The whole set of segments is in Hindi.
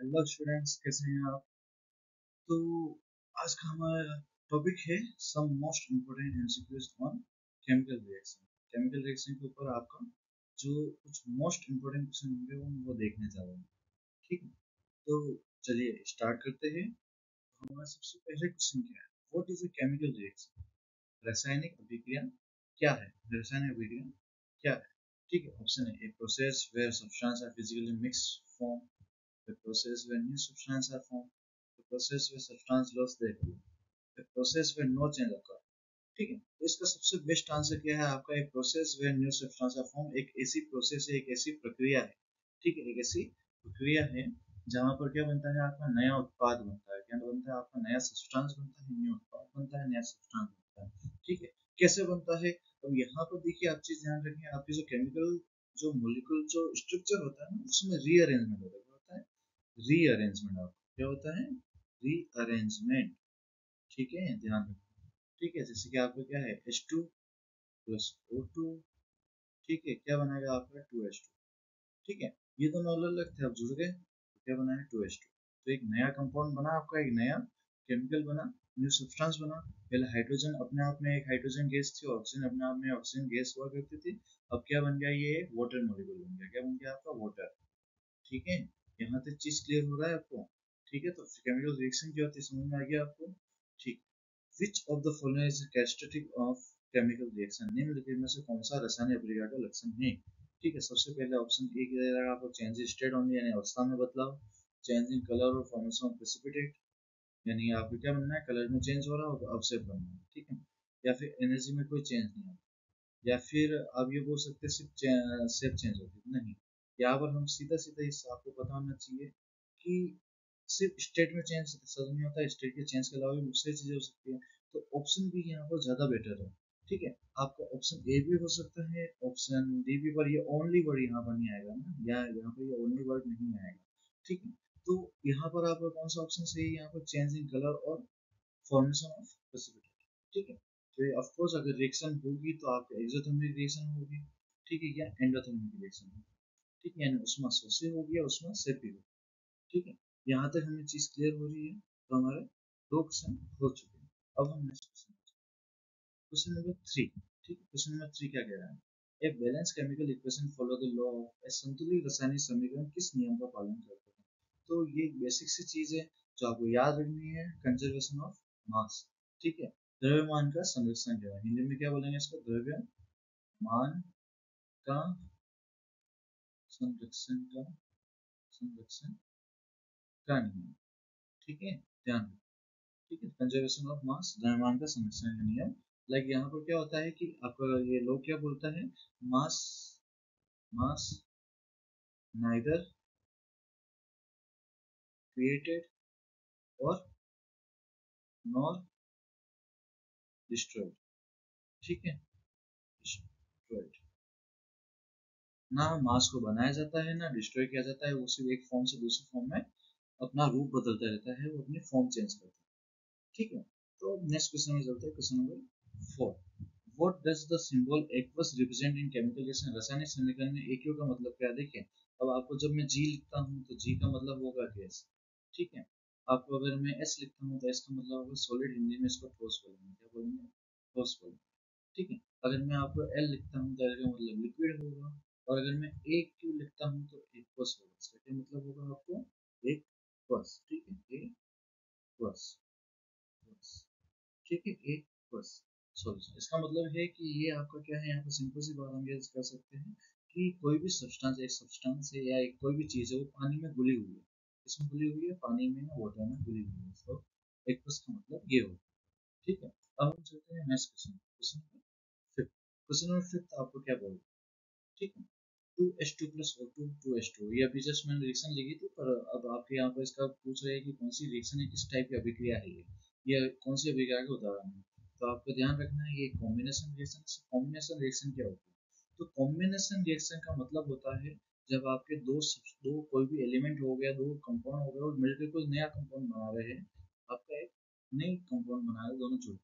हेलो स्टूडेंट्स, कैसे हैं आप? तो आज का हमारा टॉपिक है some most important MCQs on chemical reaction. Chemical reaction के ऊपर आपका जो कुछ मोस्ट इम्पोर्टेंट क्वेश्चन होंगे वो देखने जा रहे हैं। ठीक है, तो चलिए स्टार्ट करते हैं। तो हमारा सबसे पहले क्वेश्चन क्या है? What is a chemical reaction? रासायनिक अभिक्रिया क्या है? रासायनिक अभिक्रिया क्या है? ठीक है, ऑप्शन है a process where substance are physically mixed form, the process where new substances are formed, the process where substance lost their color, the process where no change occur। ठीक है, तो इसका सबसे बेस्ट आंसर क्या है आपका? एक process where new substance are form. एक ऐसी प्रोसेस है, एक ऐसी प्रक्रिया है। ठीक है, एक ऐसी प्रक्रिया है जहाँ पर क्या बनता है? आपका नया उत्पाद बनता है। क्या बनता है? आपका नया सब्सटेंस बनता है, न्यू उत्पाद बनता है, नया सब्सटेंस बनता है। ठीक है, कैसे बनता है? अब यहाँ पर देखिए, आप चीज ध्यान रखें, आपकी जो केमिकल जो मोलिकुल जो स्ट्रक्चर होता है ना, उसमें रीअरेंजमेंट होता है। रीअरेंजमेंट आपको क्या होता है? रीअरेंजमेंट। ठीक है, ध्यान रखना। ठीक है, जैसे कि आपका क्या है? H2 plus O2। ठीक है, क्या बनाएगा आपका? 2H2। ठीक है, ये दोनों अलग अलग थे, अब जुड़ गए तो क्या बना है? 2H2। तो एक नया कंपाउंड बना आपका, एक नया केमिकल बना, न्यू सब्सटेंस बना। पहले हाइड्रोजन अपने आप में एक हाइड्रोजन गैस थी, ऑक्सीजन अपने आप में ऑक्सीजन गैस हुआ करती थी। अब क्या बन गया? ये एक वाटर मॉलिक्यूल बन गया। क्या बन गया आपका? वाटर। ठीक है, यहाँ तक चीज क्लियर हो रहा है आपको? ठीक है, तो केमिकल रिएक्शन क्या होती है समझ में आ गया आपको? ठीक। Which of the following is characteristic of chemical reaction? निम्नलिखित में से कौन सा रासायनिक अभिक्रिया का लक्षण है? ठीक है, सबसे पहले ऑप्शन ए क्या रहेगा आपको? चेंज इन स्टेट ओनली, यानी अवस्था में बदलाव। चेंज इन कलर और फॉर्मेशन ऑफ प्रेसिपिटेट, यानी आपको क्या बनना है? कलर में चेंज हो रहा होगा, अवशेप बनना है। ठीक है, या फिर एनर्जी में कोई चेंज नहीं है, या फिर आप ये बोल सकते हैं सिर्फ शेप चेंज होती है। नहीं, यहाँ पर हम सीधा सीधा इस आपको पता होना चाहिए कि सिर्फ स्टेट में चेंज सर नहीं होता है, स्टेट के चेंज के अलावा भी दूसरी चीजें हो सकती है। तो ऑप्शन बी यहाँ पर ज्यादा बेटर है। ठीक है, आपका ऑप्शन ए भी हो सकता है, ऑप्शन डी भी, पर ये ओनली वर्ड यहाँ पर नहीं आएगा ना, या यहाँ पर ये ओनली वर्ड नहीं आएगा। ठीक है, तो यहाँ पर आपका कौन सा ऑप्शन सही है? यहाँ पर चेंज इन कलर और फॉर्मेशन ऑफ प्रेसिपिटेट। ठीक है, तो ये ऑफ कोर्स अगर रिएक्शन होगी तो आपका एक्सोथर्मिक रिएक्शन होगी। ठीक है, या एंडोथर्मिक रिएक्शन होगी। ठीक है, यानी उसमें सोसे होगी या उसमें सेपी होगी। ठीक है, यहाँ तक हमें चीज क्लियर हो रही है? तो हमारे दो क्वेश्चन हो चुके हैं। अब हम नेक्स्ट क्वेश्चन, क्वेश्चन नंबर 3। ठीक है, क्वेश्चन नंबर 3 क्या कह रहा है? A balance chemical equation follow the law of a संतुलित रासायनिक समीकरण किस नियम का पालन करते हैं? तो ये एक बेसिक सी चीज है जो आपको याद रखनी है, कंजर्वेशन ऑफ मास। ठीक है, द्रव्यमान का संरक्षण क्या है? हिंदी में क्या बोलेंगे इसको? द्रव्यमान का संरक्षण का संरक्षण का नियम। ठीक है, ध्यान रखना। ठीक है, कंजर्वेशन ऑफ मास, द्रव्यमान का संरक्षण का नियम। लाइक यहाँ पर क्या होता है कि आपका ये लोग क्या बोलता है? मास मास नाइदर क्रिएटेड और नॉर डिस्ट्रॉयड। ठीक है, डिस्ट्रॉयड, ना मास को बनाया जाता है ना डिस्ट्रॉय किया जाता है, वो सिर्फ एक फॉर्म से दूसरे फॉर्म में अपना रूप बदलता रहता है, वो अपनी फॉर्म चेंज करता है। ठीक है, तो नेक्स्ट क्वेश्चन में चलते हैं, question number 4। What does the symbol aqueous represent in chemical reaction? रासायनिक समीकरण में एक्यू का मतलब क्या है? देखिए, अब आपको जब मैं जी लिखता हूँ तो जी का मतलब होगा गैस। ठीक है, आपको अगर मैं एस लिखता हूँ तो एस का मतलब होगा सॉलिड, हिंदी में इसको ठोस बोलेंगे। क्या बोलेंगे? ठोस बोलेंगे। ठीक है, अगर मैं आपको एल लिखता हूँ तो एल का मतलब लिक्विड होगा, और अगर मैं ए क्यू लिखता हूँ तो एक्वस होगा। इसका क्या मतलब होगा आपको? एक्वस। ठीक है, एक्वस। ठीक है, एक बस सॉल्यूशन। इसका मतलब है कि ये आपका क्या है? यहाँ पर सिंपल सी बात हम ये कर सकते हैं कि कोई भी सब्सटेंस, एक सब्सटेंस है या एक कोई भी चीज है, वो पानी में घुली हुई है। इसमें घुली हुई है, पानी में या वाटर में घुली हुई है, तो एक बस का मतलब ये होगा। ठीक है, अब हम चलते हैं next question, question number 5। Question number 5 आपको क्या बोल? ठीक है, 2H2 प्लस O2 2H2, ये अभी जस्ट मैंने रिएक्शन लिखी थी, पर अब आपके यहाँ पर इसका पूछ रहे हैं कि कौन सी रिएक्शन है, किस टाइप की अभिक्रिया है ये कौन सी अभिक्रिया का उदाहरण है? तो आपको ध्यान रखना है, ये कॉम्बिनेशन रिएक्शन। कॉम्बिनेशन रिएक्शन क्या होता है? तो कॉम्बिनेशन रिएक्शन का मतलब होता है जब आपके दो कोई भी एलिमेंट हो गया, दो कंपाउंड हो गया और मिलकर कोई नया कंपाउंड बना रहे हैं, आपका एक नई कंपाउंड बना रहे दोनों जुड़।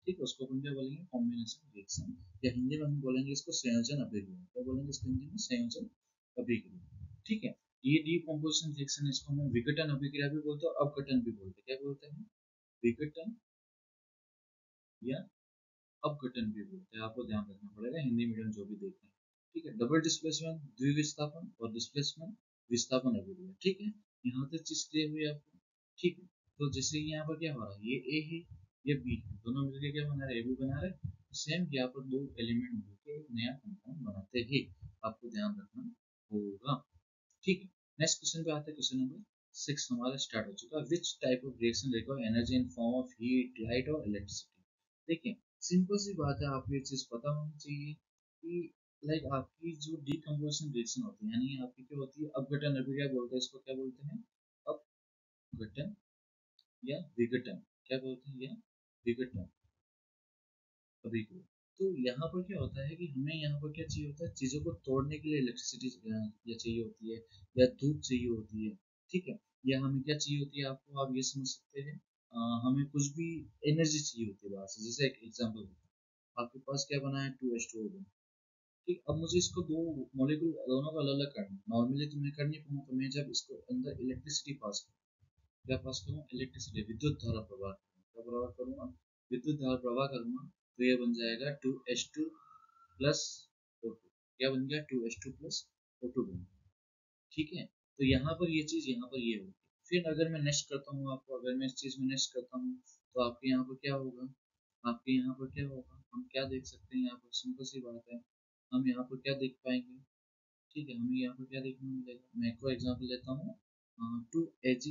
ठीक है, उसको अपन क्या बोलेंगे? कॉम्बिनेशन रिएक्शन, या हिंदी में हम बोलेंगे इसको संयोजन अभिक्रिया। क्या बोलेंगे इसको हिंदी में? संयोजन अभिक्रिया। ठीक है, ये डीकम्पोजिशन रिएक्शन, इसको हम विघटन अभिक्रिया भी बोलते हैं और अपघटन भी बोलते हैं। क्या बोलते हैं? विघटन या अपघटन भी बोलते हैं। आपको ध्यान रखना पड़ेगा, हिंदी मीडियम जो भी देख रहे हैं। ठीक है, डबल डिस्प्लेसमेंट द्विविस्थापन और डिस्प्लेसमेंट विस्थापन अभिक्रिया। ठीक है, यहाँ तक चीज क्लियर हुई आपको? ठीक है, तो जैसे यहाँ पर क्या हो रहा है, ये ए है, ये बी है, दोनों मिलकर क्या बना रहे हैं, ए बी बना रहे हैं। सेम यहाँ पर दो एलिमेंट मिलकर एक नया कंपाउंड बनाते हैं, आपको ध्यान रखना होगा। ठीक है, नेक्स्ट क्वेश्चन पे आते हैं। क्वेश्चन नंबर 6 हमारा स्टार्ट हो चुका है। Which type of reaction require energy in form of heat, light और इलेक्ट्रिसिटी? देखिए, सिंपल सी बात है, आपको ये चीज पता होनी चाहिए कि लाइक आपकी जो डीकम्पोजिशन रिएक्शन होती है, यानी आपकी क्या होती है, अपघटन अभिक्रिया बोलते हैं इसको। क्या बोलते हैं? अपघटन या विघटन। क्या बोलते हैं? या विघटन अभिक्रिया। तो यहाँ पर क्या होता है कि हमें यहाँ पर क्या चाहिए होता है, चीजों को तोड़ने के लिए इलेक्ट्रिसिटी या चाहिए होती है, या धूप चाहिए होती है। ठीक है, या हमें क्या चाहिए होती है, आपको आप ये समझ सकते हैं, हमें कुछ भी एनर्जी चाहिए होती है बाहर से। जैसे एक एग्जाम्पल, आपके पास क्या बना है, 2H2O बना। ठीक, अब मुझे इसको दो मॉलिक्यूल दोनों को अलग अलग करना है। नॉर्मली तो मैं कर नहीं पाऊंगा, तो मैं जब इसको अंदर इलेक्ट्रिसिटी पास करूँ, क्या पास करूँ, इलेक्ट्रिसिटी, विद्युत धारा प्रवाह करूँ। क्या प्रवाह करूँगा? विद्युत धारा प्रवाह करूँगा, तो ये बन जाएगा 2H2 प्लस O2। क्या बन गया? 2H2 प्लस O2 बन गया। ठीक है, तो यहाँ पर ये चीज, यहाँ पर ये होगी। फिर अगर मैं नेक्स्ट करता हूँ आपको, अगर मैं इस चीज में नेक्स्ट करता हूँ, तो आपके यहाँ पर क्या होगा, आपके यहाँ पर क्या होगा, हम क्या देख सकते हैं यहाँ पर, सिंपल सी बात है, हम यहाँ पर क्या देख पाएंगे। ठीक है, हमें यहाँ पर क्या देखने मिलेगा, मैं एक और एग्जाम्पल लेता हूँ, 2Ag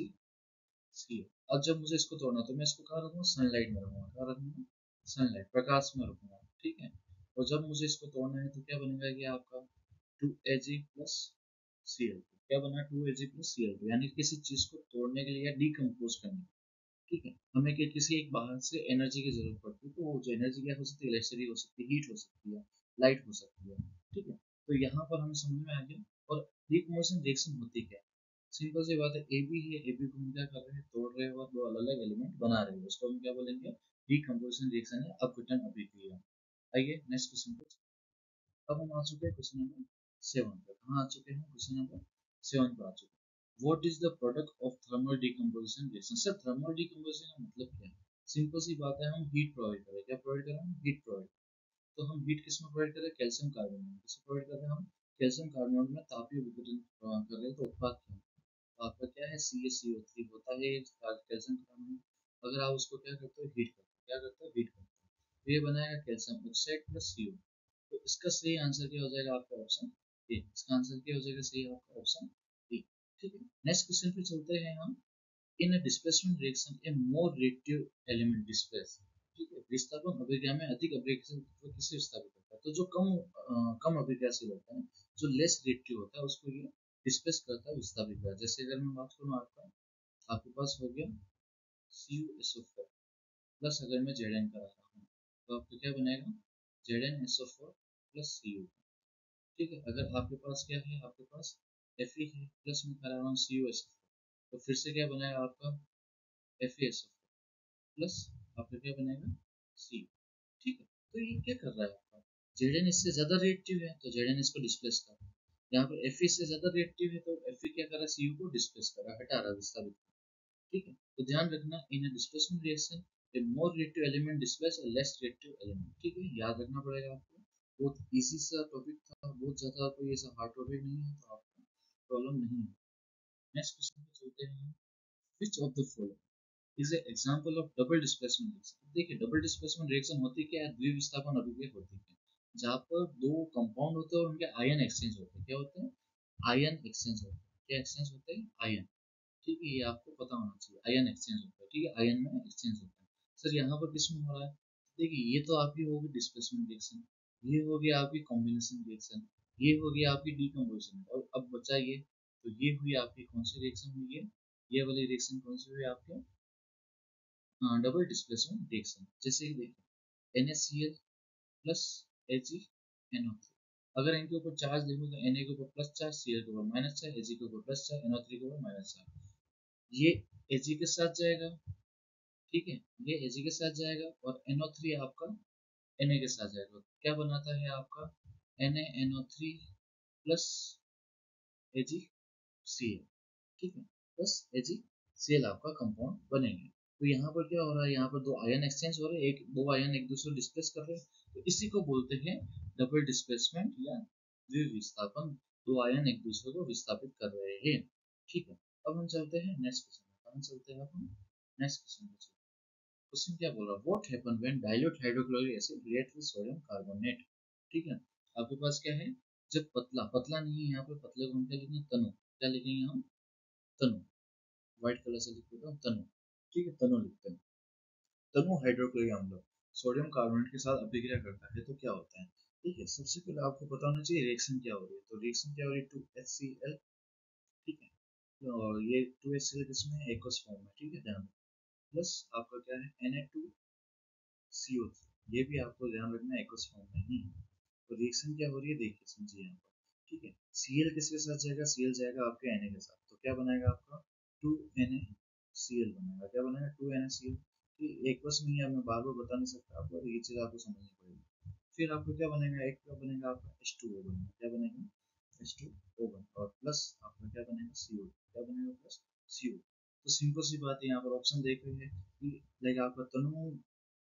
सी। अब जब मुझे इसको तोड़ना, तो मैं इसको कहाँ रखूँगा, सनलाइट में रखूँगा। कहाँ रखूँगा? सनलाइट, प्रकाश में रखूँगा। ठीक है, और जब मुझे इसको तोड़ना है, तो क्या बनेगा कि आपका 2Ag प्लस Cl। क्या बना? 2Ag प्लस Cl, यानी किसी चीज को तोड़ने के लिए या डिकम्पोज करने के लिए। ठीक है, हमें किसी एक बाहर से एनर्जी की जरूरत पड़ती है, तो वो जो एनर्जी क्या हो सकती है, इलेक्ट्रिसिटी हो सकती है, हीट हो सकती है, लाइट हो सकती है। ठीक है, तो यहाँ पर हमें समझ में आ गया। और डिकम्पोजिशन रिएक्शन होती क्या है, सिंपल सी बात है, ए बी है, ए बी को हम क्या कर रहे हैं, तोड़ रहे हैं और दो अलग अलग एलिमेंट बना रहे हैं, उसको हम क्या बोलेंगे, डिकम्पोजिशन रिएक्शन या अपघटन अभिक्रिया। आइए नेक्स्ट क्वेश्चन पे। अब हम आ चुके हैं क्वेश्चन नंबर 7 पर। कहाँ आ चुके हैं? क्वेश्चन नंबर 7 पर आ चुके हैं। What is the product of thermal decomposition reaction? Sir, thermal decomposition का मतलब क्या है? सिंपल सी बात है, हम हीट प्रोवाइड करें। क्या प्रोवाइड करें? हम हीट प्रोवाइड। तो हम हीट किस में प्रोवाइड करें? कैल्शियम कार्बोनेट में। किसमें प्रोवाइड कर रहे हैं हम? कैल्शियम कार्बोनेट में तापीय विघटन कर रहे हैं, तो उत्पाद क्या है? तो आपका क्या है, CaCO3 होता है कैल्शियम कार्बोनेट। अगर आप उसको क्या करते हो, हीट करते हो। क्या करते हो? हीट करते हो, तो ये बनाएगा कैल्शियम ऑक्साइड प्लस CO। तो इसका सही आंसर क्या हो जाएगा आपका? Option A. इसका आंसर क्या हो जाएगा सही आपका? Option A. ठीक है, नेक्स्ट क्वेश्चन पे चलते हैं हम। In a displacement reaction a more reactive element displace. ठीक है, विस्थापन अभिक्रिया में अधिक अभिक्रियाशील तत्व किसे विस्थापित करता है? तो जो कम अभिक्रियाशील होता है, जो लेस रिएक्टिव होता है, उसको ये डिस्प्लेस करता है, विस्थापित करता है। जैसे अगर मैं बात करूँ आपका, आपके पास हो गया CuSO4 प्लस, अगर मैं Zn करा रहा हूँ, तो आपको क्या बनेगा, ZnSO4 प्लस Cu। ठीक है, अगर आपके पास क्या है, आपके पास Fe है, प्लस में करा रहा हूँ CuSO4, तो फिर से क्या बनेगा आपका, FeSO4 प्लस, आपका क्या बनेगा, Cu। ठीक है, तो ये क्या कर रहा है आपका, Zn इससे ज्यादा रिएक्टिव है, तो Zn इसको डिस्प्लेस कर रहा है। यहाँ पर Fe इससे ज्यादा रिएक्टिव है, तो Fe क्या कर रहा है, Cu को डिस्प्लेस कर रहा है, हटा रहा है, विस्थापित। ठीक है, तो ध्यान रखना, in a displacement reaction a more reactive element displace a less reactive element. ठीक है, याद रखना पड़ेगा आपको। बहुत इजी सा टॉपिक था, बहुत ज्यादा कोई ऐसा हार्ड टॉपिक नहीं है, तो आपको प्रॉब्लम नहीं है। नेक्स्ट क्वेश्चन पे चलते हैं। Which of the following is a example of double displacement reaction? देखिए, डबल डिस्प्लेसमेंट रिएक्शन होती क्या है, द्विविस्थापन अभिक्रिया होती है, जहाँ पर दो कंपाउंड होते हैं और उनके आयन एक्सचेंज होते हैं। क्या होते हैं? आयन एक्सचेंज होते हैं। क्या एक्सचेंज होते हैं? आयन। ठीक है, ये आपको पता होना चाहिए, आयन एक्सचेंज होता है। ठीक है, आयन में एक्सचेंज होता है। सर, यहाँ पर किसमें हो रहा है? देखिए, ये तो आपकी होगी डिस्प्लेसमेंट रिएक्शन, ये हो गया आपकी कॉम्बिनेशन रिएक्शन, ये हो गया आपकी डीकम्पोजिशन, और अब बचा ये, तो ये हुई आपकी कौन सी रिएक्शन हुई है, ये वाली रिएक्शन कौन सी हुई आपके, डबल डिस्प्लेसमेंट रिएक्शन। जैसे कि देखिए, NaCl प्लस AgNO3, अगर इनके ऊपर चार्ज देखो, तो Na के ऊपर प्लस चार्ज, Cl के ऊपर माइनस चार्ज, Ag के ऊपर प्लस चार्ज, NO3 के ऊपर माइनस चार्ज। ये Ag के साथ जाएगा। ठीक है, ये Ag के साथ जाएगा, और NO3 आपका Na के साथ जाएगा। क्या बनाता है आपका, NaNO3 प्लस Ag Cl, ठीक है, बस AgCl आपका कंपाउंड बनेंगे। तो यहाँ पर क्या हो रहा है, यहाँ पर दो आयन एक्सचेंज हो रहे हैं, दो आयन एक दूसरे को डिस्प्लेस कर रहे हैं, तो इसी को बोलते हैं डबल डिस्प्लेसमेंट या द्विविस्थापन। दो आयन एक दूसरे को विस्थापित कर रहे हैं, ठीक है। अब हम चलते हैं नेक्स्ट क्वेश्चन, कहाँ चलते हैं अब हम नेक्स्ट क्वेश्चन पे चलते हैं। क्वेश्चन क्या बोल रहा है, what happen when dilute hydrochloric acid react with sodium carbonate, ठीक है। आपके पास क्या है, जब पतला पतला नहीं है, यहाँ पे पतले को हम क्या लिखेंगे, तनु, क्या लिखेंगे हम, तनु, व्हाइट कलर से लिख देता हूँ तनु, ठीक है, तनु लिखते हैं। तनु हाइड्रोक्लोरिक अम्ल सोडियम कार्बोनेट के साथ अभिक्रिया करता है तो क्या होता है, ठीक है। सबसे पहले आपको पता होना चाहिए रिएक्शन क्या हो रही है, तो रिएक्शन क्या हो रही है, 2HCl, ठीक है, और ये 2HCl किसमें है, एक्वस फॉर्म में, ठीक है, ध्यान रखना। प्लस आपका क्या है, Na2CO3, ये भी आपको ध्यान रखना है, एक्वस फॉर्म में ही है। तो रिएक्शन क्या हो रही है, देखिए समझिए यहाँ पर, ठीक है। Cl किसके साथ जाएगा, Cl जाएगा आपके Na के साथ, तो क्या बनाएगा आपका 2NaCl बनेगा, क्या बनेगा 2NaCl। एक बस में ही मैं बार बार बता नहीं सकता आपको, ये चीज़ आपको समझनी पड़ेगी। फिर आपको क्या बनेगा, एक क्या बनेगा आपका H2O बनेगा, क्या बनेगा H2O बनेगा, और प्लस आपका क्या बनेगा CO, क्या बनेगा प्लस CO। तो सिंपल सी बात है, यहाँ पर ऑप्शन देख रहे हैं कि लाइक आपका तनु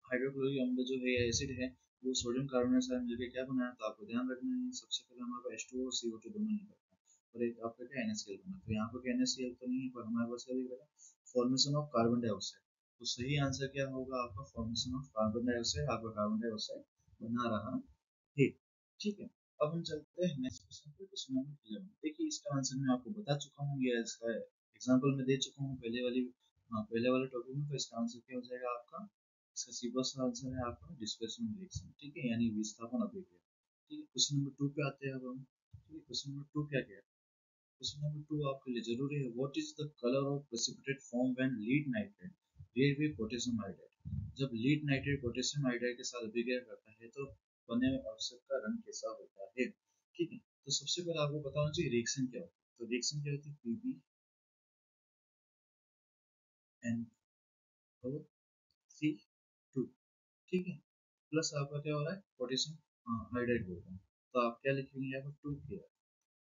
हाइड्रोक्लोरिक अम्ल जो है एसिड है, वो सोडियम कार्बोनेट से मिलकर क्या बनाया, तो आपको ध्यान रखना है सबसे पहले हमारे पास H2O और CO2 दोनों निकलता है, और एक आपका क्या NaCl बना, तो यहाँ पर NaCl तो नहीं है, पर हमारे पास क्या दिख रहा है, फॉर्मेशन ऑफ कार्बन डाइऑक्साइड। तो सही आंसर क्या होगा आपका, फॉर्मेशन ऑफ कार्बन डाइऑक्साइड, आपका कार्बन डाइऑक्साइड बना रहा है, ठीक है। अब हम चलते हैं नेक्स्ट क्वेश्चन पे, क्वेश्चन नंबर 11। देखिए इसका आंसर मैं आपको बता चुका हूँ, ये इसका एग्जांपल में दे चुका हूँ पहले वाली, हाँ पहले वाले टॉपिक में। तो इसका आंसर क्या हो जाएगा आपका, इसका सीधा सा आंसर है आपका डिस्प्लेसमेंट रिएक्शन, ठीक है, यानी विस्थापन अभिक्रिया, ठीक है। क्वेश्चन नंबर 2 पे आते हैं अब हम, ठीक है। क्वेश्चन नंबर 2 क्या क्या है, क्वेश्चन नंबर 2 आपके लिए जरूरी है, what is the colour of precipitate form when lead nitrate react with potassium iodide. जब लीड नाइट्रेट पोटेशियम आयोडाइड के साथ अभिक्रिया करता है तो बने हुए अवशेष का रंग कैसा होता है, ठीक है। तो सबसे पहले आपको पता होना चाहिए रिएक्शन क्या होती है, तो रिएक्शन क्या होती है, PbNO3, ठीक है, प्लस आपका क्या हो रहा है, पोटेशियम आयोडाइड बोल रहे हैं, तो आप क्या लिखेंगे यहाँ पर 2Ki,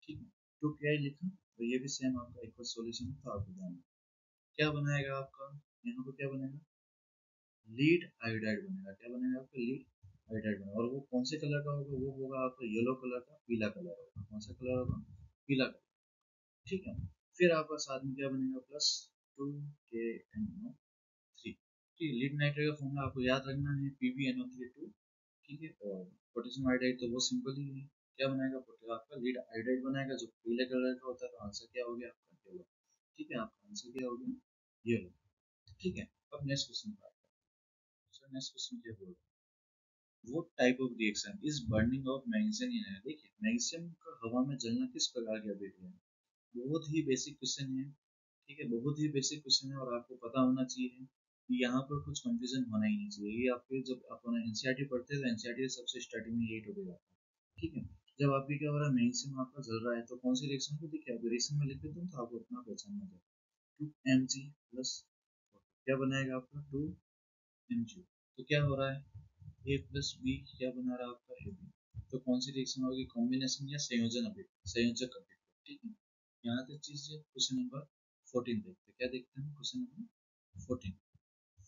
ठीक है, 2Ki लिखा, तो ये भी सेम आपका इक्वल सॉल्यूशन है, तो आपको ध्यान, क्या बनाएगा आपका, यहाँ पर क्या बनेगा, लीड आयोडाइड बनेगा, क्या बनेगा आपका, लीड आयोडाइड बनेगा, और वो कौन से कलर का होगा, वो होगा आपका येलो कलर का, पीला कलर होगा, कौन सा कलर होगा, पीला कलर, ठीक है। फिर आपका साथ में क्या बनेगा, प्लस 2KNO3, ठीक है। लीड नाइट्रेट का फॉर्मूला आपको याद रखना है, PbNO3 2, ठीक है, और पोटेशियम आयोडाइड तो वो सिंपल ही है, क्या बनाएगा, आपका लीड आयोडाइड बनाएगा जो पीले कलर का होता है, तो आंसर क्या हो गया आपका येलो, ठीक है, आपका आंसर क्या हो गया येलो, ठीक है। अब नेक्स्ट क्वेश्चन पर आते हैं। सर नेक्स्ट क्वेश्चन क्या बोल रहा है, वो type of reaction is burning of magnesium in air, देखिए मैग्नीशियम का हवा में जलना किस प्रकार की अभिक्रिया है, बहुत ही बेसिक क्वेश्चन है, ठीक है, बहुत ही बेसिक क्वेश्चन है, और आपको पता होना चाहिए कि यहाँ पर कुछ कंफ्यूजन होना ही नहीं चाहिए। ये आपके जब अपन एनसीईआरटी पढ़ते हैं तो एनसीईआरटी सबसे स्टार्टिंग में यही टॉपिक आता है, ठीक है। जब आपकी क्या हो रहा है, मैग्नीशियम आपका जल रहा है, तो कौन सी रिएक्शन को देखिए, आप रिएक्शन में लिख देते हो तो आपको अपना पहचानना चाहिए, 2Mg प्लस क्या बनाएगा आपका 2Mg, तो क्या हो रहा है, A प्लस बी क्या बना रहा है आपका AB, तो कौन सी रिएक्शन होगी, कॉम्बिनेशन या संयोजन अभिक्रिया, संयोजक अभिक्रिया, ठीक है। यहाँ तक चीज है। क्वेश्चन नंबर 14 देखते हैं, क्या देखते हैं question number 14,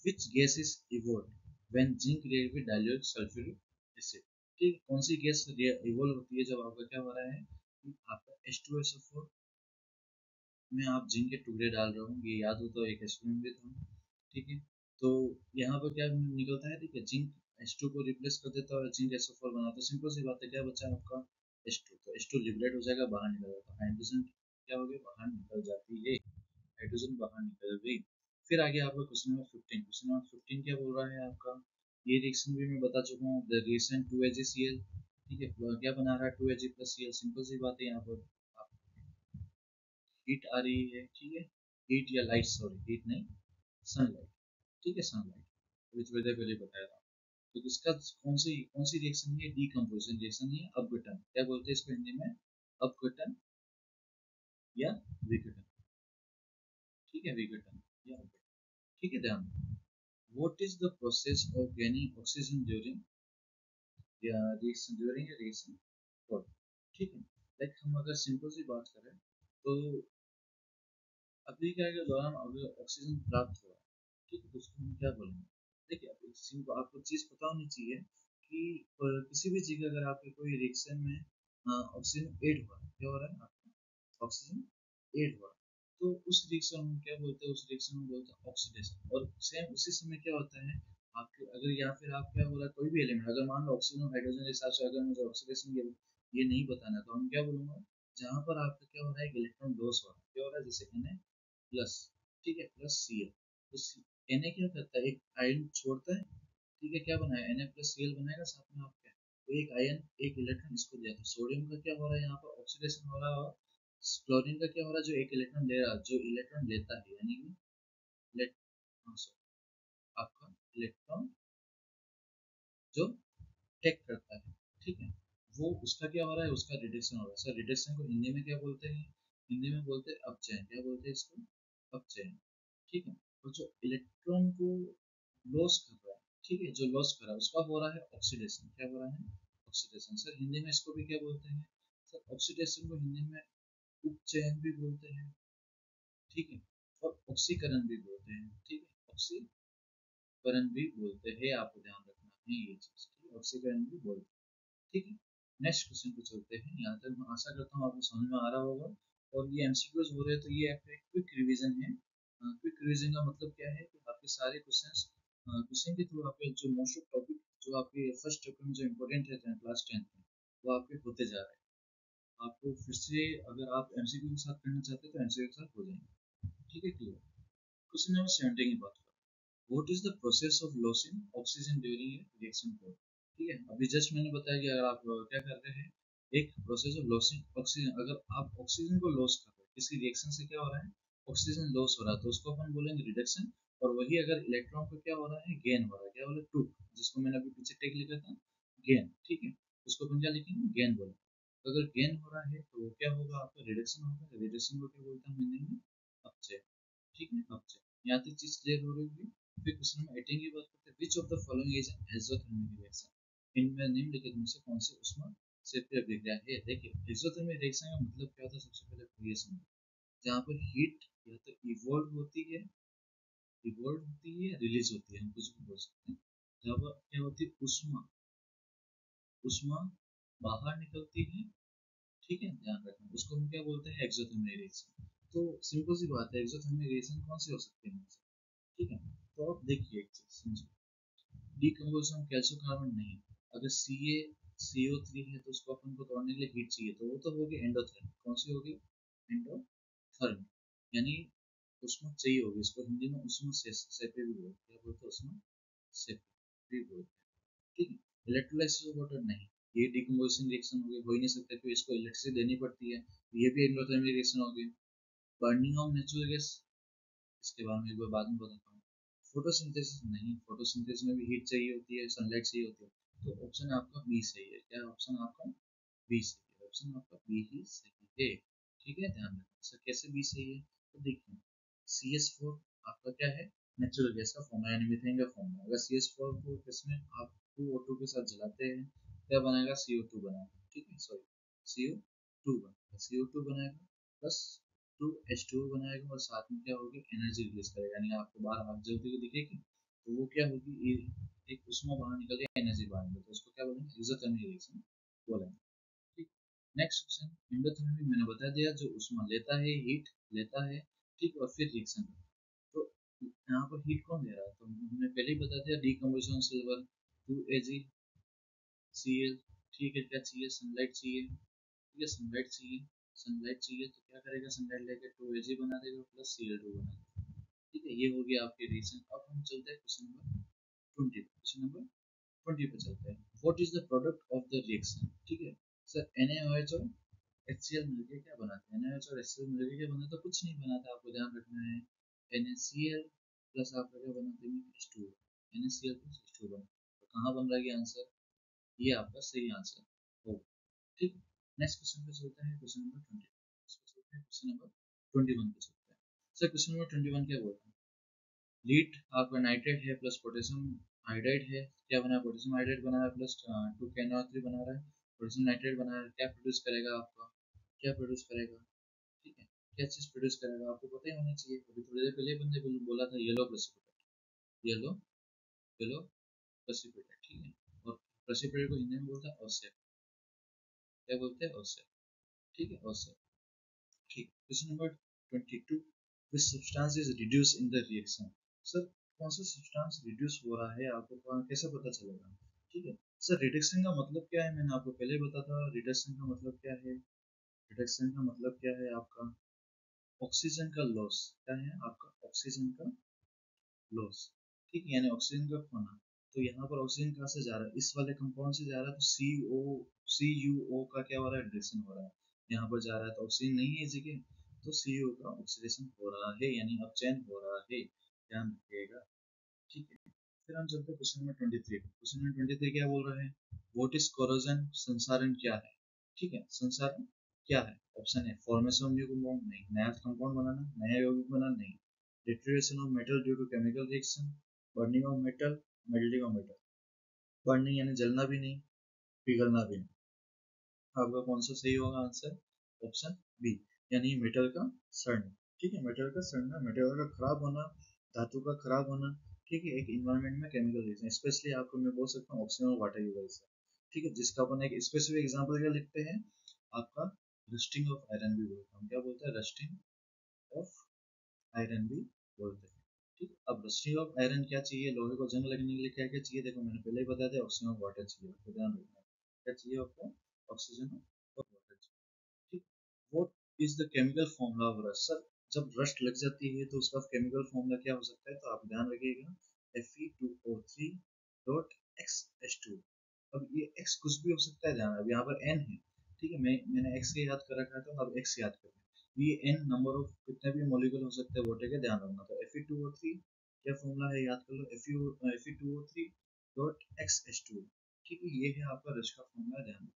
which gas is evolved when zinc react with dilute sulfuric acid, ठीक है, कौन सी गैस इवोल्व होती है जब आपका क्या हो रहा है कि आपका H2SO4 में आप जिंक के टुकड़े डाल रहे हो, ये याद हो तो एक एक्सपेरिमेंट भी था, ठीक है। तो यहाँ पर क्या निकलता है, ठीक है, जिंक H2 को रिप्लेस कर देता है और जिंक SO4 बनाता है, सिंपल सी बात है, क्या बचा आपका H2, तो H2 लिबरेट हो जाएगा, बाहर निकल जाता है, हाइड्रोजन क्या हो गया, बाहर निकल जाती है, हाइड्रोजन बाहर निकल गई। फिर आगे आपका क्वेश्चन नंबर 15, क्वेश्चन नंबर 15 क्या बोल रहा है आपका, ये रिएक्शन भी मैं बता चुका हूँ, द रिएक्शन 2AgCl, ठीक है, क्या बना रहा है 2Ag प्लस Cl, सिंपल सी बात है, यहाँ पर हीट आ रही है, ठीक है, हीट या लाइट, सॉरी हीट नहीं, सनलाइट, ठीक है, सनलाइट विच वेदर पहले बताया था। तो इसका कौन सी रिएक्शन है, डीकम्पोजिशन रिएक्शन है, अपघटन, क्या बोलते हैं इसको हिंदी में, अपघटन या विघटन, ठीक है, विघटन या अपघटन, ठीक है, ध्यान। What is the process of gaining oxygen during reaction, ठीक है। लाइक हम अगर सिंपल सी बात करें तो अग्नि क्रिया के दौरान अगर ऑक्सीजन प्राप्त हुआ, ठीक है, तो उसको हम क्या बोलेंगे? देखिए, अब इस चीज़ को आपको चीज़ पता होनी चाहिए कि किसी भी चीज़ का अगर आपके कोई रिएक्शन में ऑक्सीजन ऐड हुआ है, क्या हो रहा है आपका? ऑक्सीजन ऐड हुआ, तो उस रिएक्शन में क्या बोलते हैं? उस रिएक्शन में बोलते हैं ऑक्सीडेशन। और सेम उसी समय क्या होता है आपके, अगर या फिर आप क्या हो रहा है कोई भी एलिमेंट, अगर मान लो ऑक्सीजन और हाइड्रोजन के हिसाब से अगर मुझे ऑक्सीडेशन ये नहीं बताना, तो हम क्या बोलूँगा? जहाँ पर आपका क्या हो रहा है, इलेक्ट्रॉन लॉस हो रहा है, क्या हो रहा है? जैसे Na प्लस, ठीक है, प्लस Cl, तो Na क्या करता है? एक आयन छोड़ता है, ठीक है, क्या बनाया? Na प्लस Cl बनाएगा, साथ में आप क्या, तो एक आयन एक इलेक्ट्रॉन इसको दिया, तो सोडियम का क्या हो रहा है यहाँ पर? ऑक्सीडेशन हो रहा है। और क्लोरीन का क्या हो रहा है? जो एक इलेक्ट्रॉन ले रहा है, जो इलेक्ट्रॉन लेता है, यानी कि इलेक्ट हाँ, आपका इलेक्ट्रॉन जो टेक करता है, ठीक है, वो उसका क्या हो रहा है? उसका रिडक्शन हो रहा है। सर रिडक्शन को हिंदी में क्या बोलते हैं? हिंदी में बोलते हैं अपचयन। क्या बोलते हैं इसको? अपचयन, ठीक है। और जो इलेक्ट्रॉन को लॉस कर रहा है, ठीक है, जो लॉस कर रहा है उसका हो रहा है ऑक्सीडेशन। क्या हो रहा है? ऑक्सीडेशन। सर हिंदी में इसको भी क्या बोलते हैं? सर ऑक्सीडेशन को हिंदी में उपचयन भी बोलते हैं, ठीक है, और ऑक्सीकरण भी बोलते हैं, ठीक है, ऑक्सीकरण भी बोलते हैं, आपको ध्यान रखना है ये चीज, ठीक है, ऑक्सीकरण भी बोलते हैं, ठीक है। नेक्स्ट क्वेश्चन पे चलते हैं। यहाँ तक मैं आशा करता हूँ आपको समझ में आ रहा होगा। और ये एमसीक्यूज हो रहे हैं, तो ये आपका एक क्विक रिवीजन है। क्विक रिवीजन का मतलब क्या है कि आपके सारे क्वेश्चंस क्वेश्चन के थ्रू आपके जो मोस्ट ऑफ टॉपिक जो आपके फर्स्ट चैप्टर में जो इम्पोर्टेंट है क्लास 10 में, वो आपके होते जा रहे हैं। आपको फिर से अगर आप एमसीक्यू के साथ करना चाहते हैं तो एमसीक्यू के साथ हो जाएंगे, ठीक है, क्लियर। क्वेश्चन नंबर 17 की बात करें। What is the process of losing oxygen during a reaction flow? ठीक है, अभी जस्ट मैंने बताया कि अगर आप क्या कर रहे हैं, एक प्रोसेस ऑफ लॉसिंग ऑक्सीजन, अगर आप ऑक्सीजन को लॉस कर रहे हैं किसी रिएक्शन से, क्या हो रहा है? ऑक्सीजन लॉस हो रहा है, तो उसको अपन बोलेंगे रिडक्शन। और वही अगर इलेक्ट्रॉन को क्या हो रहा है? गेन हो रहा है, क्या बोले? टूक, जिसको मैंने अभी पीछे टेक लिखा था, गेन, ठीक है, उसको अपन क्या लिखेंगे? गेन बोले। तो अगर गेन हो रहा है तो वो क्या होगा? आपका रिडक्शन होगा। रिडक्शन को क्या बोलते हैं हिंदी में? अपचय, ठीक है, अपचय। यहाँ तक चीज क्लियर हो रही होगी। फिर क्वेश्चन नंबर 18 की बात करते हैं। Which of the following is an exothermic reaction? इनमें निम्नलिखित में से कौन सी ऊष्मा क्षेत्रीय अभिक्रिया है? देखिए, एक्सोथर्मिक रिएक्शन का मतलब क्या होता है? सबसे पहले तो ये समझो, जहाँ पर हीट या तो इवोल्व होती है, रिलीज होती है, हम कुछ भी बोल सकते हैं। जहाँ पर क्या होती है? ऊष्मा ऊष्मा बाहर निकलती है, ठीक है, ध्यान रखना, उसको हम क्या बोलते हैं? Exothermic reaction. तो सिंपल सी बात है, एक्सोथर्मिक रिएक्शन कौन सी हो सकती है? ठीक है, तो आप देखिए एक चीज समझिए, डिकम्पोजिशन कैल्शियम कार्बन नहीं, अगर CO3 है तो उसको अपन को तोड़ने के लिए हीट चाहिए, तो वो तो होगी एंडोथर्मिक। कौन सी होगी? एंडोथर्मिक, यानी उष्मा चाहिए होगी। इसको हिंदी में उष्मा सेपी भी बोलते हैं। क्या बोलते हैं? उष्मा सेपी भी बोलते हैं, ठीक है। इलेक्ट्रोलाइसिस ऑफ वाटर नहीं, ये डिकम्पोजिशन रिएक्शन हो गई, हो ही नहीं सकता, क्योंकि इसको इलेक्ट्रिसिटी देनी पड़ती है, तो ये भी एंडोथर्मिक रिएक्शन हो गई। बर्निंग ऑफ नेचुरल गैस, इसके बारे में एक बार बाद में बताता हूँ। फोटोसिंथेसिस नहीं, फोटोसिंथेसिस में भी हीट चाहिए होती है, सनलाइट चाहिए होती है, तो ऑप्शन आपका बी सही है। क्या ऑप्शन आपका? बी सही है, ऑप्शन आपका बी ही सही है, ठीक है, ध्यान रखना। सर कैसे बी सही है? तो देखिए, CH4 आपका क्या है? नेचुरल गैस का फॉर्म है, यानी मीथेन का फॉर्म है। अगर CH4 को किसमें आप 2O2 के साथ जलाते हैं, क्या बनाएगा? CO2 बनाएगा, ठीक है, सॉरी, CO2 बनाएगा, CO2 बनाएगा, प्लस 2H2 बनाएगा, और साथ में क्या होगी? एनर्जी रिलीज करेगा, यानी आपको बाहर आग जलती हुई दिखेगी, तो वो क्या होगी? एक उष्मा बाहर निकल के एनर्जी बाहर निकल, तो उसको क्या बोलेंगे? एक्सोथर्मिक रिएक्शन बोलेंगे, ठीक। नेक्स्ट क्वेश्चन, एंडोथर्मिक मैंने बता दिया, जो उष्मा लेता है, हीट लेता है, ठीक, और फिर रिएक्शन करता है। तो यहाँ पर हीट कौन दे रहा है? तो हमने पहले ही बता दिया, डीकम्पोजिशन सिल्वर, 2AgCl, ठीक है, क्या चाहिए? सनलाइट चाहिए, ठीक है, सनलाइट चाहिए, सनलाइट चाहिए, तो क्या करेगा? सनलाइट लेके 2Ag बना देगा, प्लस Cl2 बना देगा, ठीक है, ये हो गया आपके रिएक्शन। अब हम चलते हैं क्वेश्चन नंबर 20, क्वेश्चन नंबर 20 पे चलते हैं। What is the product of the reaction? ठीक है, सर NaOH और HCl मिलके क्या बनाते हैं? NaOH और HCl मिलके क्या बनाते हैं? तो कुछ नहीं बनाता, आपको ध्यान रखना है। NaCl प्लस आपका क्या बनाते हैं? H2O, NaCl प्लस H2O बना, तो कहाँ बन रहा है आंसर? ये आपका सही आंसर होगा, ठीक। नेक्स्ट क्वेश्चन पे चलते हैं, क्वेश्चन नंबर 20, क्वेश्चन नंबर 21 पे चलते हैं। सर क्वेश्चन नंबर 21 क्या बोलता है? लीड आपका नाइट्रेट है प्लस पोटेशियम हाइड्राइड है, क्या बना है? पोटेशियम हाइड्राइड बना है, प्लस 2KNO3 बना रहा है, पोटेशियम नाइट्रेट बना रहा है, क्या प्रोड्यूस करेगा आपका? क्या प्रोड्यूस करेगा? ठीक है, क्या चीज प्रोड्यूस करेगा आपको पता ही होना चाहिए। अभी थोड़ी देर पहले बंदे बोला था yellow precipitate, yellow yellow precipitate, ठीक है। और प्रेसिपिटेट को हिंदी में बोलते हैं ओसेफ, क्या बोलते हैं ओसेफ, ठीक है ओसेफ, ठीक। Question number 22, which substance is reduced in the reaction? Sir कौन सा सब्सटेंस रिड्यूस हो रहा है आपको कैसे पता चलेगा, ठीक है। सर रिडक्शन का मतलब क्या है, मैंने आपको पहले बताया था। रिडक्शन का मतलब क्या है, रिडक्शन का मतलब क्या है आपका ऑक्सीजन का लॉस, क्या है आपका ऑक्सीजन का लॉस, ठीक है, यानी ऑक्सीजन का खोना। तो यहाँ पर ऑक्सीजन कहाँ से जा रहा है, इस वाले कंपाउंड से जा रहा है, तो CuO का क्या हो रहा है, रिडक्शन हो रहा है। यहाँ पर जा रहा है तो ऑक्सीजन नहीं है इसी के, तो CuO का ऑक्सीडेशन हो रहा है, यानी अपचयन हो रहा है, ध्यान रखिएगा, ठीक है। फिर हम चलते हैं क्वेश्चन नंबर 23। क्वेश्चन नंबर 23 क्या बोल रहे हैं, व्हाट इज कोरोजन, संसारण क्या है, ठीक है। संसारण क्या है, ऑप्शन है फॉर्मेशन ऑफ न्यू कंपाउंड, नहीं। नया कंपाउंड बनाना, नया यौगिक बनाना, नहीं। Deterioration of metal due to chemical reaction, burning of metal, melting of metal. Burning यानी जलना भी नहीं, पिघलना भी नहीं। आपका कौन सा सही होगा आंसर, ऑप्शन बी, यानी मेटल का सड़ना, ठीक है। मेटल का सड़ना, मेटल का खराब होना, धातु का खराब होना, ठीक है, एक इन्वायरमेंट में केमिकल रिएक्शन, स्पेशली आपको मैं बोल सकता हूँ ऑक्सीजन और वाटर की वजह से, ठीक है। जिसका अपन एक स्पेसिफिक एग्जांपल क्या लिखते हैं, आपका रस्टिंग ऑफ आयरन भी बोलते हैं, हम क्या बोलते हैं, रस्टिंग ऑफ आयरन भी बोलते हैं, ठीक। अब रस्टिंग ऑफ आयरन क्या चाहिए, लोहे को जंग लगने के लिए क्या क्या चाहिए, देखो मैंने पहले ही बताया था, ऑक्सीजन और वाटर चाहिए, आपको ध्यान रखना है। क्या चाहिए आपको, ऑक्सीजन और वाटर चाहिए, ठीक। What is the chemical formula of rust, sir जब रस्ट लग जाती है तो उसका केमिकल फॉर्मूला क्या हो सकता है, तो आप ध्यान रखिएगा Fe2O3 डॉट XH2। अब ये x कुछ भी हो सकता है, ध्यान, अब यहाँ पर n है, ठीक है, मैंने x के याद कर रखा था, अब x याद करें। ये n नंबर ऑफ कितने भी मॉलिक्यूल हो सकते हैं वाटर के, ध्यान रखना। तो Fe2O3 क्या फॉर्मूला है, याद कर लो, Fe2O3 डॉट XH2, ठीक है, ये है आपका रस्ट का फॉर्मूला, ध्यान रखना।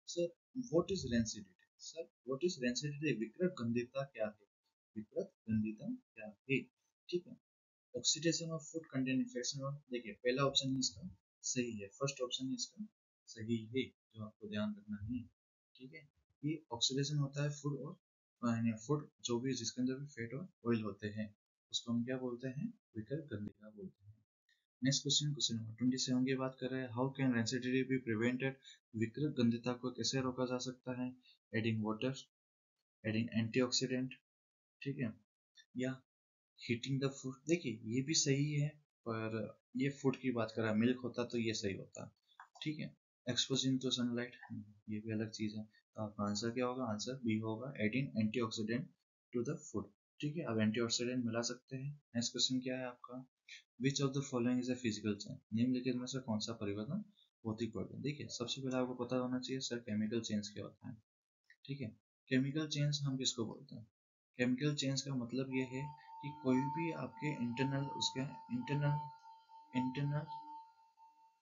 Sir what is rancidity, sir what is rancidity, विकृत गंधीयता क्या है, विकृत गंधीयता क्या है, ठीक है। Oxidation of food contain infection of, देखिए पहला ऑप्शन है इसका सही है, फर्स्ट ऑप्शन है इसका सही है, जो आपको ध्यान रखना है, ठीक है। ये ऑक्सीडेशन होता है फूड और फूड जो भी जिसके अंदर भी फैट और ऑयल होते हैं, उसको हम क्या बोलते हैं, विकृत गंधीयता बोलते हैं। नेक्स्ट क्वेश्चन, क्वेश्चन नंबर 27 की बात कर रहे हैं, how can rancidity be prevented, विकृत गंधीयता को कैसे रोका जा सकता है, एडिंग वाटर, एडिंग एंटीऑक्सीडेंट, ठीक है, या हीटिंग द फूड। देखिए ये भी सही है, पर ये फूड की बात कर रहा है, मिल्क होता तो ये सही होता, ठीक है। एक्सपोजिंग टू सनलाइट, ये भी अलग चीज है, तो आपका आंसर क्या होगा, आंसर बी होगा, adding antioxidant to the food, ठीक है। अब एंटीऑक्सीडेंट मिला सकते हैं। नेक्स्ट क्वेश्चन क्या है आपका, which of the following is a physical change, निम्नलिखित में से कौन सा परिवर्तन भौतिक परिवर्तन, देखिए सबसे पहले आपको पता होना चाहिए सर केमिकल चेंज क्या होता है, ठीक है। केमिकल चेंज हम किसको बोलते हैं, केमिकल चेंज का मतलब ये है कि कोई भी आपके इंटरनल, उसके इंटरनल इंटरनल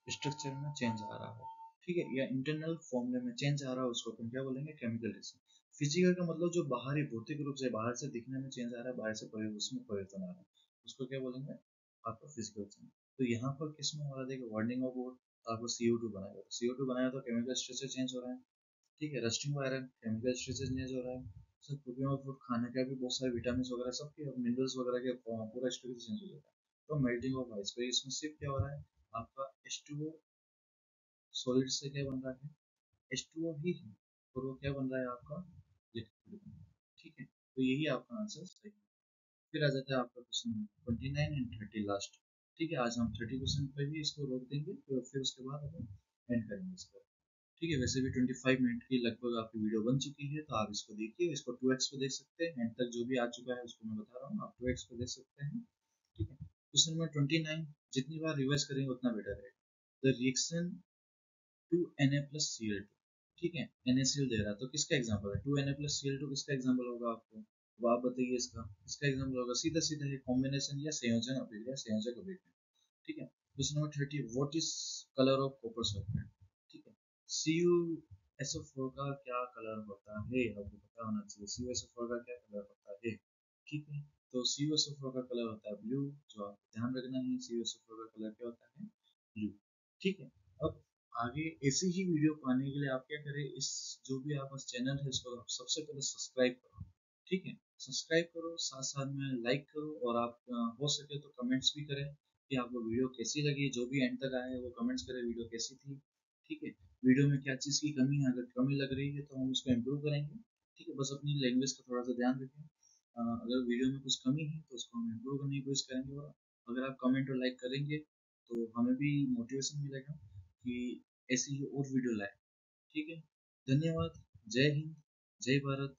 स्ट्रक्चर में चेंज आ रहा हो, ठीक है, या इंटरनल फॉर्मूले में चेंज आ रहा हो, उसको हम क्या बोलेंगे, केमिकल रिएक्शन। फिजिकल का मतलब जो बाहरी भौतिक रूप से बाहर से दिखने में चेंज आ रहा है, बाहर से उसमें परिवर्तन आ रहा है, उसको क्या बोलेंगे, आपका फिजिकल चेंज। तो यहाँ पर किस में हो रहा है, देखिए वार्निंग ऑफ वुड, आपको CO2 बनाया, तो CO2 बनाया तो केमिकल स्ट्रक्चर चेंज हो रहा है, ठीक है। Rusting iron chemical structure change हो रहा है, सर कुकिंग ऑफ फूड, खाने का भी बहुत सारे विटामिन वगैरह सबके मिनरल्स वगैरह के पूरा स्ट्रक्चर चेंज हो जाता है। तो मेल्टिंग ऑफ आइस, तो इसमें सिर्फ क्या हो रहा है, आपका H2O सॉलिड से क्या बन रहा है, H2O ही है, और वो क्या बन रहा है आपका लिक्विड बन रहा है, ठीक है। तो यही आपका आंसर सही है। फिर आ जाता है आपका क्वेश्चन 29 एंड 30 लास्ट, ठीक है। आज हम 30 क्वेश्चन पे ही इसको रोक देंगे, तो फिर उसके बाद अपन एंड करेंगे इसको, ठीक है। वैसे भी 25 मिनट की लगभग आपकी वीडियो बन चुकी है, तो आप इसको देखिए, इसको 2x पे देख सकते हैं, एंड तक जो भी आ चुका है उसको मैं बता रहा हूँ, आप 2x पे देख सकते हैं, ठीक है। क्वेश्चन नंबर 29, जितनी बार रिवाइज करेंगे उतना बेटर रहेगा। द रिएक्शन 2Na+Cl2, ठीक है, NaCl दे रहा है, तो किसका एग्जांपल है, 2Na+Cl2 किसका एग्जांपल होगा आपको, तो आप बताइए इसका किसका एग्जांपल होगा, सीधा सीधा है कॉम्बिनेशन या संयोजन अभिक्रिया, संयोजक अभिक्रिया, ठीक है। Question number 30, what is colour of copper sulphate, ठीक है। CuSO4 का क्या कलर होता है, आपको पता होना चाहिए, CuSO4 का क्या कलर होता है, ठीक है। तो CuSO4 का कलर होता है ब्लू, जो आपको ध्यान रखना है, CuSO4 का कलर क्या होता है, ब्लू, ठीक है। अब आगे ऐसी ही वीडियो पाने के लिए आप क्या करें, इस जो भी आप चैनल है इसको आप सबसे पहले सब्सक्राइब करो, ठीक है, सब्सक्राइब करो, साथ साथ में लाइक करो, और आप हो सके तो कमेंट्स भी करें कि आपको वीडियो कैसी लगी। जो भी एंड तक आए वो कमेंट्स करें वीडियो कैसी थी। ठीक है, वीडियो में क्या चीज़ की कमी है, अगर कमी लग रही है तो हम उसको इम्प्रूव करेंगे। ठीक है, बस अपनी लैंग्वेज का थोड़ा सा ध्यान रखें। अगर वीडियो में कुछ कमी है तो उसको हम इम्प्रूव करने की कोशिश करेंगे, और अगर आप कमेंट और लाइक करेंगे तो हमें भी मोटिवेशन मिलेगा कि ऐसी ही और वीडियो लाए। ठीक है, धन्यवाद। जय हिंद, जय भारत।